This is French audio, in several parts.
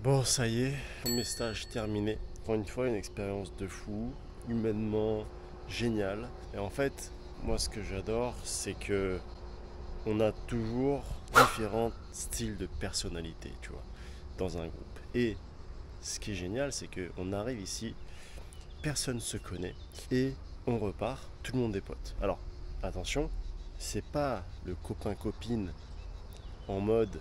Bon, ça y est, premier stage terminé. Encore une fois, une expérience de fou, humainement géniale. Et en fait, moi, ce que j'adore, c'est que on a toujours différents styles de personnalité, tu vois, dans un groupe. Et ce qui est génial, c'est qu'on arrive ici, personne se connaît et on repart, tout le monde est potes. Alors, attention, c'est pas le copain-copine en mode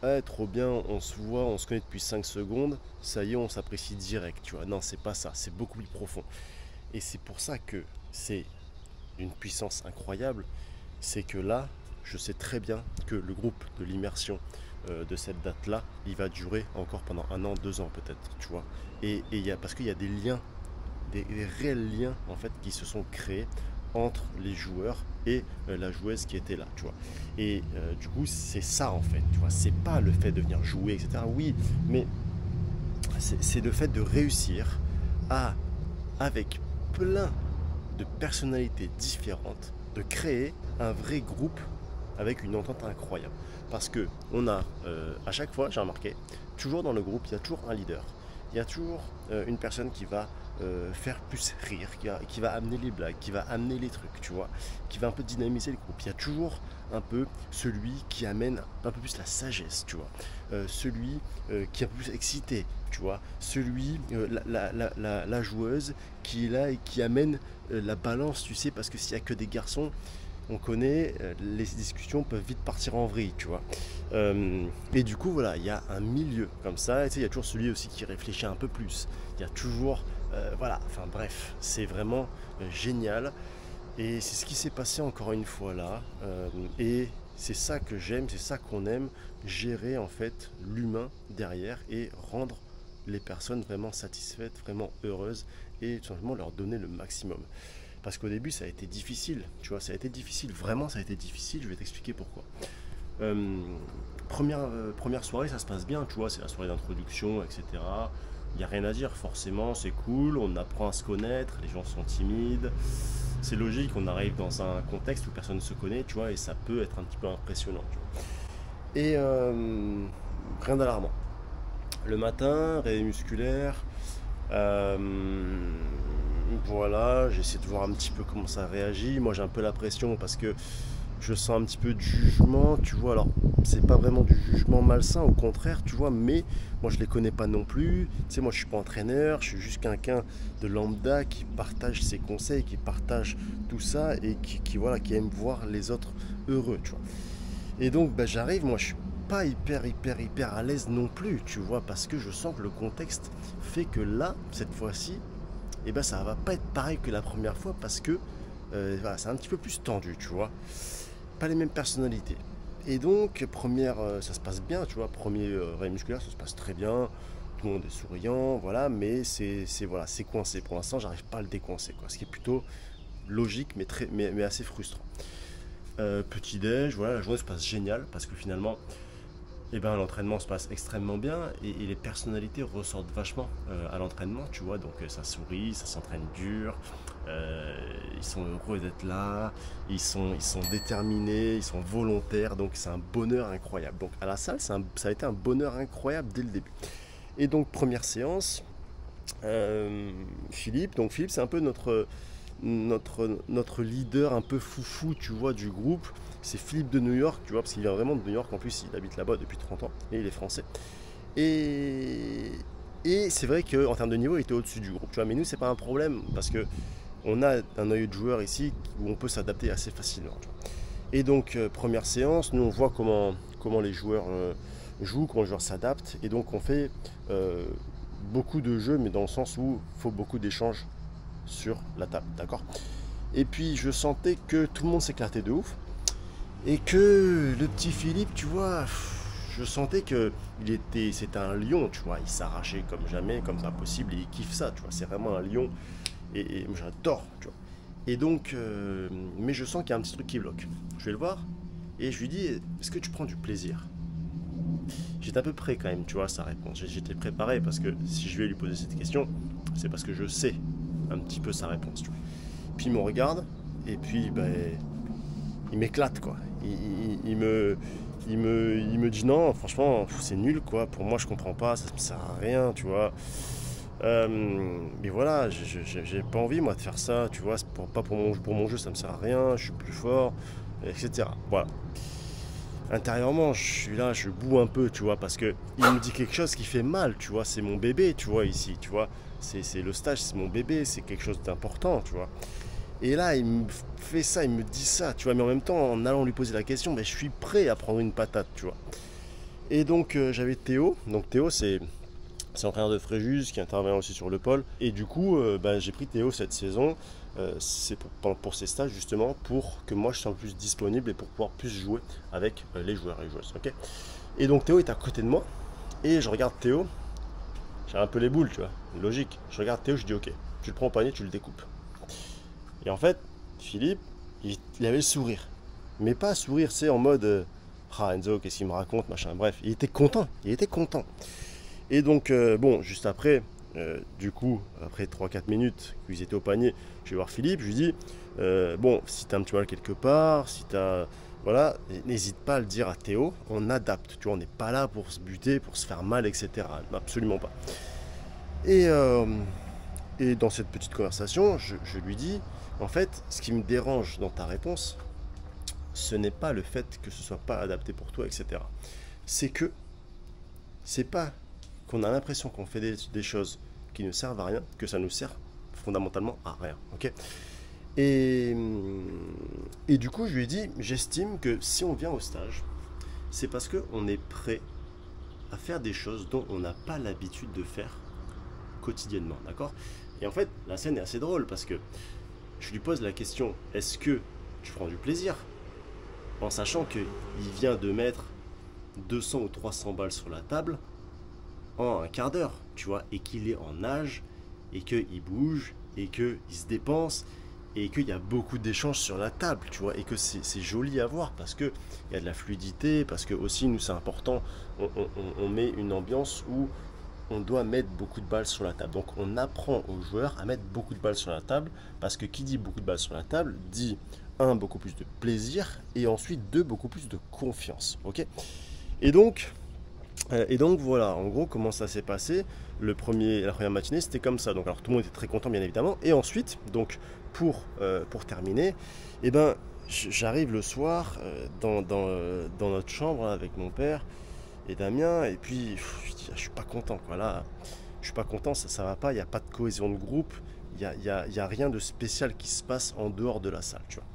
ah, trop bien, on se voit, on se connaît depuis 5 secondes, ça y est, on s'apprécie direct, tu vois. Non, c'est pas ça, c'est beaucoup plus profond. Et c'est pour ça que c'est une puissance incroyable, c'est que là, je sais très bien que le groupe de l'immersion de cette date-là, il va durer encore pendant 1 an, 2 ans peut-être, tu vois. Parce qu'il y a des liens, des réels liens en fait qui se sont créés entre les joueurs et la joueuse qui était là, tu vois. Et du coup, c'est ça en fait, tu vois. C'est pas le fait de venir jouer, etc. Oui, mais c'est le fait de réussir à, avec plein de personnalités différentes, de créer un vrai groupe avec une entente incroyable. Parce que on a, à chaque fois, j'ai remarqué, toujours dans le groupe, il y a toujours un leader. Il y a toujours une personne qui va faire plus rire, qui va amener les blagues, qui va amener les trucs, tu vois, qui va un peu dynamiser le groupe. Il y a toujours un peu celui qui amène un peu plus la sagesse, tu vois, celui qui est un peu plus excité, tu vois, celui, la joueuse qui est là et qui amène la balance, tu sais, parce que s'il n'y a que des garçons, on connaît, les discussions peuvent vite partir en vrille, tu vois. Et du coup, voilà, il y a un milieu comme ça, et tu sais, il y a toujours celui aussi qui réfléchit un peu plus. Il y a toujours, voilà, enfin bref, c'est vraiment génial. Et c'est ce qui s'est passé encore une fois là. Et c'est ça que j'aime, c'est ça qu'on aime, gérer en fait l'humain derrière et rendre les personnes vraiment satisfaites, vraiment heureuses et tout simplement leur donner le maximum. Parce qu'au début, ça a été difficile, tu vois, ça a été difficile, vraiment ça a été difficile, je vais t'expliquer pourquoi. Euh, première soirée, ça se passe bien, tu vois, c'est la soirée d'introduction, etc. Il n'y a rien à dire, forcément, c'est cool, on apprend à se connaître, les gens sont timides. C'est logique, on arrive dans un contexte où personne ne se connaît, tu vois, et ça peut être un petit peu impressionnant, tu vois. Et rien d'alarmant. Le matin, réveil musculaire, euh, voilà, j'essaie de voir un petit peu comment ça réagit. Moi, j'ai un peu la pression parce que je sens un petit peu de jugement, tu vois. Alors, c'est pas vraiment du jugement malsain, au contraire, tu vois, mais moi, je les connais pas non plus. Tu sais, moi, je suis pas entraîneur, je suis juste quelqu'un de lambda qui partage ses conseils, qui partage tout ça et voilà, qui aime voir les autres heureux, tu vois. Et donc, bah, j'arrive, moi, je suis pas hyper à l'aise non plus, tu vois, parce que je sens que le contexte fait que là, cette fois-ci, et ben ça va pas être pareil que la première fois parce que voilà, c'est un petit peu plus tendu, tu vois. Pas les mêmes personnalités. Et donc, ça se passe bien, tu vois. Premier réveil musculaire, ça se passe très bien. Tout le monde est souriant, voilà, mais voilà, c'est coincé. Pour l'instant, j'arrive pas à le décoincer, quoi. Ce qui est plutôt logique, mais assez frustrant. Petit déj, voilà, la journée se passe génial parce que finalement, eh ben, l'entraînement se passe extrêmement bien et les personnalités ressortent vachement à l'entraînement, tu vois. Donc ça sourit, ça s'entraîne dur, ils sont heureux d'être là, ils sont déterminés, ils sont volontaires, donc c'est un bonheur incroyable. Donc à la salle, ça a été un bonheur incroyable dès le début. Et donc première séance, Philippe, donc Philippe c'est un peu notre leader un peu foufou, tu vois, du groupe. C'est Philippe de New York, tu vois, parce qu'il vient vraiment de New York. En plus, il habite là-bas depuis 30 ans et il est français. Et, et c'est vrai qu'en termes de niveau, il était au-dessus du groupe, tu vois. Mais nous, c'est pas un problème parce que on a un œil de joueur ici où on peut s'adapter assez facilement. Tu vois. Et donc, première séance, nous on voit comment les joueurs jouent, comment les joueurs s'adaptent. Et donc, on fait beaucoup de jeux, mais dans le sens où il faut beaucoup d'échanges sur la table, d'accord. Et puis je sentais que tout le monde s'éclatait de ouf et que le petit Philippe, tu vois, je sentais que c'était un lion, tu vois, il s'arrachait comme jamais, comme pas possible, et il kiffe ça, tu vois, c'est vraiment un lion et moi j'adore, tu vois. Et donc, mais je sens qu'il y a un petit truc qui bloque. Je vais le voir et je lui dis, est-ce que tu prends du plaisir? J'étais à peu près quand même, tu vois, sa réponse. J'étais préparé parce que si je vais lui poser cette question, c'est parce que je sais un petit peu sa réponse, tu vois. Puis il me regarde et puis ben, il m'éclate quoi. il me dit non, franchement, c'est nul quoi. Pour moi, je comprends pas, ça me sert à rien, tu vois. Mais voilà, j'ai pas envie moi de faire ça, tu vois. Pas pour mon jeu, ça me sert à rien. Je suis plus fort, etc. Voilà. Intérieurement, je suis là, je boue un peu, tu vois, parce que il me dit quelque chose qui fait mal, tu vois. C'est mon bébé, tu vois, ici, tu vois. C'est le stage, c'est mon bébé, c'est quelque chose d'important, tu vois. Et là, il me fait ça, il me dit ça, tu vois. Mais en même temps, en allant lui poser la question, ben, je suis prêt à prendre une patate, tu vois. Et donc, j'avais Théo. Donc, Théo, c'est l'entraîneur de Fréjus qui intervient aussi sur le pôle. Et du coup, ben, j'ai pris Théo cette saison. C'est pour ces stages, justement, pour que moi, je sois plus disponible et pour pouvoir plus jouer avec les joueurs et les joueuses. Okay, et donc, Théo est à côté de moi. Et je regarde Théo. J'ai un peu les boules, tu vois. Logique. Je regarde Théo, je dis ok, tu le prends au panier, tu le découpes. Et en fait, Philippe, il avait le sourire. Mais pas sourire, c'est en mode ah Enzo, qu'est-ce qu'il me raconte, machin. Bref, il était content. Il était content. Et donc, bon, juste après, du coup, après 3-4 minutes qu'ils étaient au panier, je vais voir Philippe, je lui dis bon, si t'as un petit mal quelque part, si t'as. Voilà, n'hésite pas à le dire à Théo, on adapte, tu vois, on n'est pas là pour se buter, pour se faire mal, etc. Absolument pas. Et, euh, et dans cette petite conversation, je lui dis, en fait, ce qui me dérange dans ta réponse, ce n'est pas le fait que ce soit pas adapté pour toi, etc. C'est que c'est pas qu'on a l'impression qu'on fait des choses qui ne servent à rien, que ça nous sert fondamentalement à rien. Ok, et, et du coup, je lui ai dit, j'estime que si on vient au stage, c'est parce qu'on est prêt à faire des choses dont on n'a pas l'habitude de faire quotidiennement. D'accord. Et en fait, la scène est assez drôle parce que je lui pose la question, est-ce que tu prends du plaisir en sachant qu'il vient de mettre 200 ou 300 balles sur la table en un quart d'heure, tu vois, et qu'il est en nage, et qu'il bouge, et qu'il se dépense, et qu'il y a beaucoup d'échanges sur la table, tu vois, et que c'est joli à voir, parce qu'il y a de la fluidité, parce que aussi, nous, c'est important, on met une ambiance où on doit mettre beaucoup de balles sur la table. Donc, on apprend aux joueurs à mettre beaucoup de balles sur la table, parce que qui dit beaucoup de balles sur la table, dit, un, beaucoup plus de plaisir, et ensuite, deux, beaucoup plus de confiance, ok. Et donc voilà, en gros, comment ça s'est passé. La première matinée, c'était comme ça. Donc alors tout le monde était très content, bien évidemment. Et ensuite, donc pour terminer, eh ben, j'arrive le soir dans notre chambre avec mon père et Damien. Et puis, je dis, je suis pas content, quoi. Là, je suis pas content, ça va pas. Il n'y a pas de cohésion de groupe. Il y a rien de spécial qui se passe en dehors de la salle, tu vois.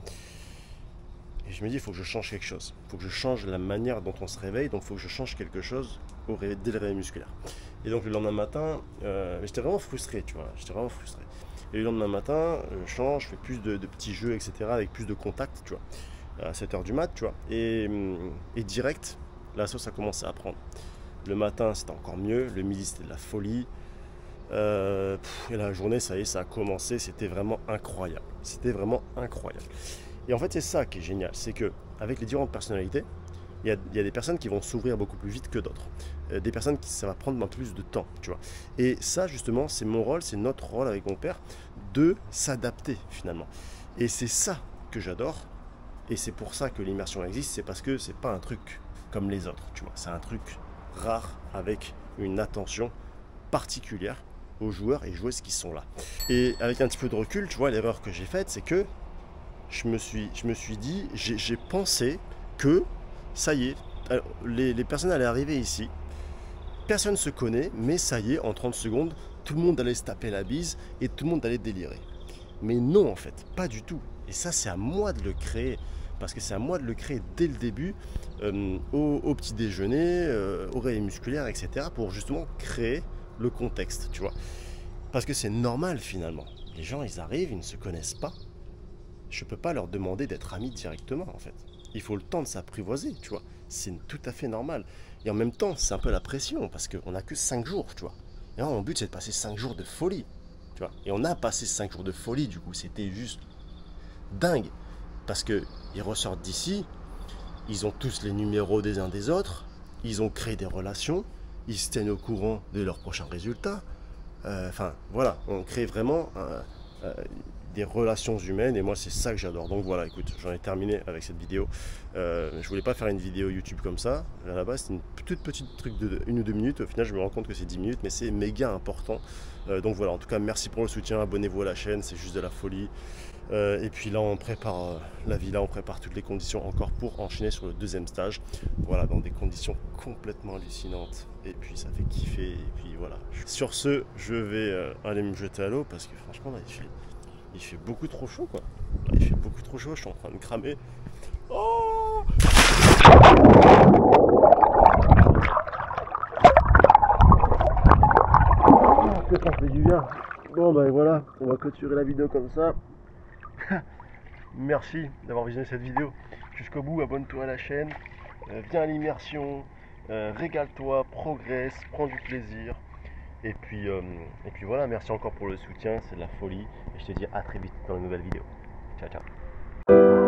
Et je me dis, il faut que je change quelque chose. Il faut que je change la manière dont on se réveille. Donc, il faut que je change quelque chose dès le réveil musculaire. Et donc, le lendemain matin, j'étais vraiment frustré, tu vois. J'étais vraiment frustré. Et le lendemain matin, je change, je fais plus de petits jeux, etc. avec plus de contacts, tu vois. À 7h du mat, tu vois. Et direct, la sauce a commencé à prendre. Le matin, c'était encore mieux. Le midi, c'était de la folie. Et la journée, ça y est, ça a commencé. C'était vraiment incroyable. C'était vraiment incroyable. Et en fait, c'est ça qui est génial, c'est que avec les différentes personnalités, il y a des personnes qui vont s'ouvrir beaucoup plus vite que d'autres. Des personnes qui ça va prendre un peu plus de temps, tu vois. Et ça, justement, c'est mon rôle, c'est notre rôle avec mon père, de s'adapter finalement. Et c'est ça que j'adore. Et c'est pour ça que l'immersion existe, c'est parce que c'est pas un truc comme les autres, tu vois. C'est un truc rare avec une attention particulière aux joueurs et joueuses qui sont là. Et avec un petit peu de recul, tu vois, l'erreur que j'ai faite, c'est que je me suis dit, j'ai pensé que ça y est, les personnes allaient arriver ici, personne ne se connaît, mais ça y est, en 30 secondes, tout le monde allait se taper la bise et tout le monde allait délirer. Mais non, en fait, pas du tout. Et ça, c'est à moi de le créer, parce que c'est à moi de le créer dès le début, au petit déjeuner, au réveil musculaire, etc., pour justement créer le contexte, tu vois. Parce que c'est normal finalement. Les gens, ils arrivent, ils ne se connaissent pas. Je peux pas leur demander d'être amis directement, en fait. Il faut le temps de s'apprivoiser, tu vois. C'est tout à fait normal. Et en même temps, c'est un peu la pression, parce qu'on n'a que 5 jours, tu vois. Et là, mon but, c'est de passer 5 jours de folie, tu vois. Et on a passé 5 jours de folie, du coup. C'était juste dingue. Parce qu'ils ressortent d'ici, ils ont tous les numéros des uns des autres, ils ont créé des relations, ils se tiennent au courant de leurs prochains résultats. Enfin, voilà, on crée vraiment des relations humaines, et moi c'est ça que j'adore. Donc voilà, écoute, j'en ai terminé avec cette vidéo. Je voulais pas faire une vidéo YouTube comme ça, à la base c'était une toute petite truc de 1 ou 2 minutes, au final je me rends compte que c'est 10 minutes, mais c'est méga important. Donc voilà, en tout cas merci pour le soutien, abonnez-vous à la chaîne, c'est juste de la folie. Et puis là on prépare la villa, on prépare toutes les conditions encore pour enchaîner sur le deuxième stage. Voilà, dans des conditions complètement hallucinantes. Et puis ça fait kiffer. Et puis voilà. Sur ce, je vais aller me jeter à l'eau parce que franchement là il fait beaucoup trop chaud quoi. Là, il fait beaucoup trop chaud, je suis en train de cramer. Oh, ça fait du bien. Bon ben voilà, on va clôturer la vidéo comme ça. Merci d'avoir visionné cette vidéo jusqu'au bout, abonne-toi à la chaîne, viens à l'immersion, régale-toi, progresse, prends du plaisir. Et puis voilà, merci encore pour le soutien, c'est de la folie. Et je te dis à très vite dans une nouvelle vidéo. Ciao ciao.